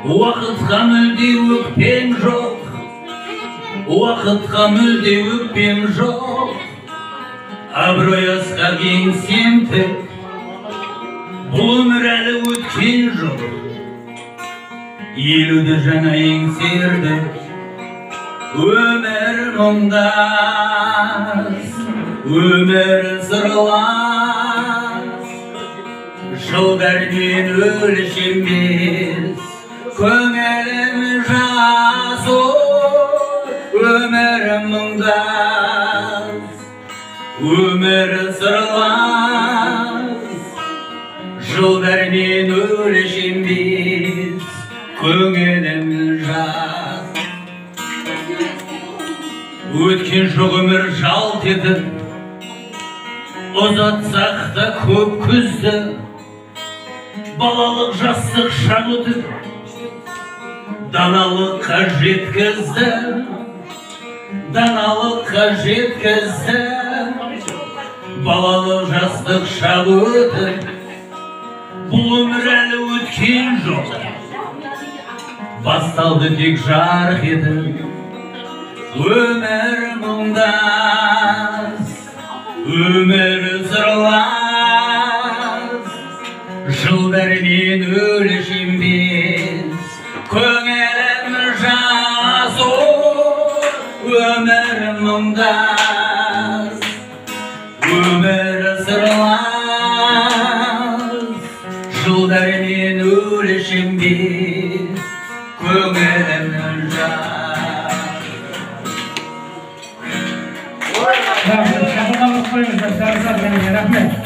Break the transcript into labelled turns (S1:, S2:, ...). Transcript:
S1: Уақытқа мүлде өкпем жоқ, уақытқа мүлде өкпем жоқ. Абырой асқақ еңсем тік, бұл өмір әлі өткен жоқ. Елуді жаңа еңсерді, өмір мұңдас, өмір сырлас. Жылдармен өлшенбес, көңілім жасу, өмір мұңдас, өмір сырлас. Жылдармен өлшенбес, көңілім жас. Өткен жоқ өмір жалт етіп, ұзатсақ та көп күзді. Балалық жастық шақ өтіп, даналыққа жеткізді, даналыққа жеткізді. Балалық жастық шақ өтіп, бұл өмір әлі өткен жоқ. Басталды тек жарқ етіп, өмір мұңдас, өмір сырлас. Жылдармен өлшенбес, көңілім жасу, өмір мұңдас, өмір сырлас. Жылдармен өлшенбес, көңілім жас.
S2: Рахмет,